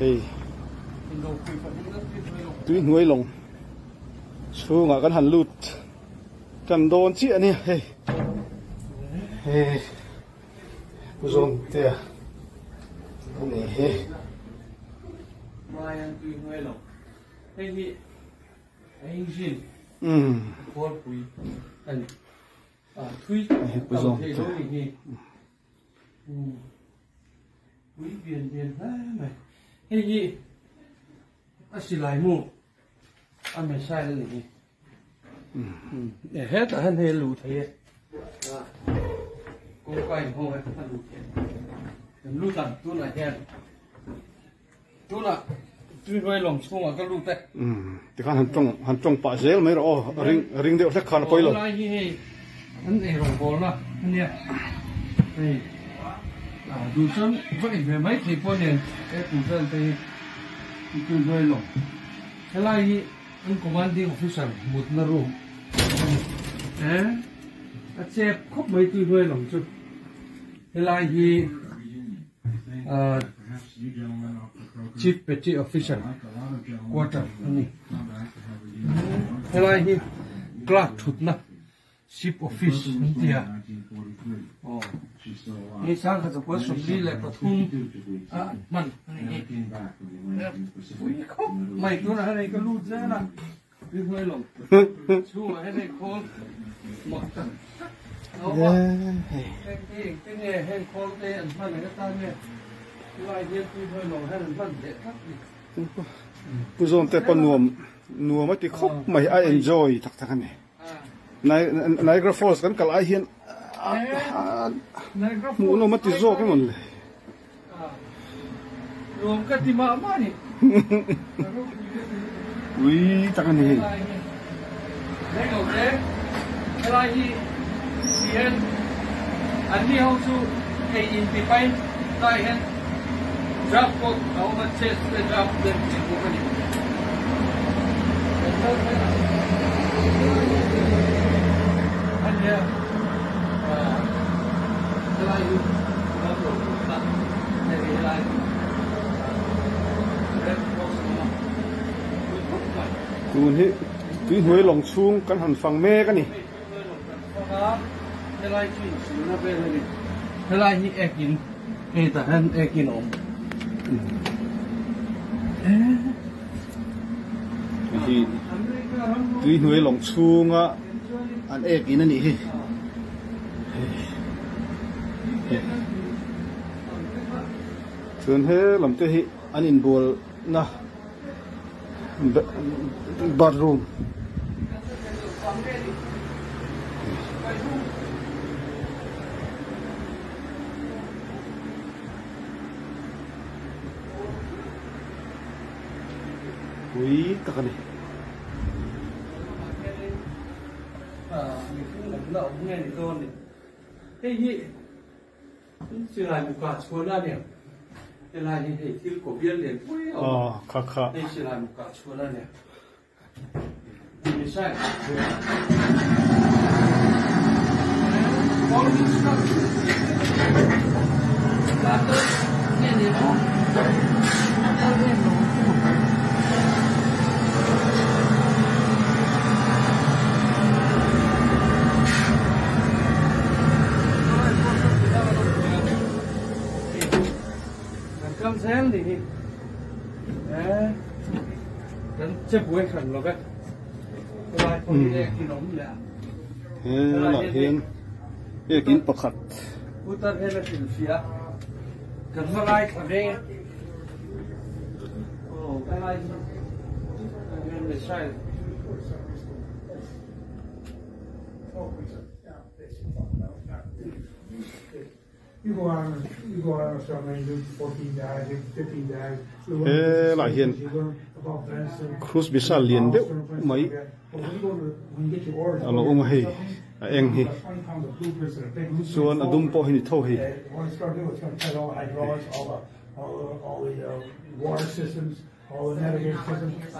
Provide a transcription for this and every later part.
Hey, tuy nuôi lồng, chú ngã cái hành lụt, cần đồn chuyện nè. Hey, hey, cô dồn tiền, cái này hey. Mai ăn tuy nuôi lồng, hey hi, anh xin, phốt quý, anh, thui, tàu thế thôi hi, quý biển mày, hey hi. Asi lại mu, anh mới sai lên đi. Để hết là anh hay lù thế, cô quay không phải anh lù thế, lù tận tôi lại hen, tôi là tôi nuôi lồng xuống mà cái lù thế. Thì hắn trồng bả dễ mấy rồi, ring đều rất khá là quay lồng. Lại gì, anh ấy lồng bò là, anh nhỉ, đây, đủ sớm vậy về mấy thì qua nền, cái đủ sớm thì tôi nuôi lồng. Thế là anh commanding officer một na room, chef khóc mấy tôi nuôi lồng chứ. Thế là chief petty officer quarter này. Thế là clerk thut na chief office này à. Ini sang ke sebuah subli lepas hum, man, mai tu nak hari kelut je nak, pergi long, cuma hari call, makan. Ini hari call tu, man ada tanya, lagi dia pergi long, hari man dia tak. Cô dồn tay pan nuông mấy tí khóc mày ai enjoy thật này. Này cái force kan kalau ai hiện mũ nó mất tí rô cái mòn này. Luồng cái gì mà đi. Ui, chắc này. Đây ngồi thế. Cái này thì hiện anh đi học su cái Indopui tại hiện job code how much says the job then in company. Anh nhớ tuy nuôi lồng xuống căn hẳn phẳng mê cái này. Thế là như ekin, cái ta hắn ekin ổn. Thì tuy nuôi lồng xuống á, anh ekin anh đi. Thường thế làm cái anh in bùa na bathroom. Ui, các này. Mình cũng đậu nghe thì con này. Thế gì? Chỉ là một quả chuối ra nè. Thế là như thế thì của viên liền. Khá. Đây chỉ là một quả chuối ra nè. Mình sai. Có những stuff. Là tôi nghe thì nó. Tôi nghe nó. Cầm xem thì cái chấp quay khẩn nó cái lại còn đi thì nó cũng lạ thế là hiền cái kín bọc khát u ta thế là tiền phía cần nó lại còn đây cái lại nên để sai You go on something, do 14 days, 15 days. Thế là hiền cruise bisa liền đấy mấy alo ông hay anh hi xuân ở đông po hi thâu hi all the navigation systems.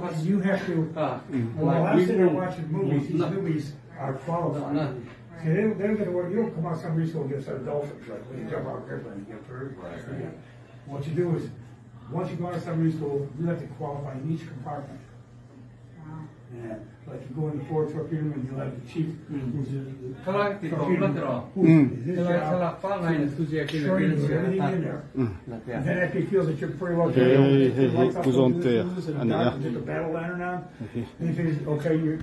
And you have to, well, I'm sitting there watching movies, these movies are qualified. See, they don't get to work, you don't come out some reason get some dolphins, like when you jump out of airplane, you get bird. What you do is, once you go on a submarine school, you have to qualify in each compartment. Yeah, like you go in the forward torpedo and you'll have the chief, who's the torpedo, who's showing you everything in there. And then after you feel that you're pretty well trained, the battle lantern on, and you finish, okay, you're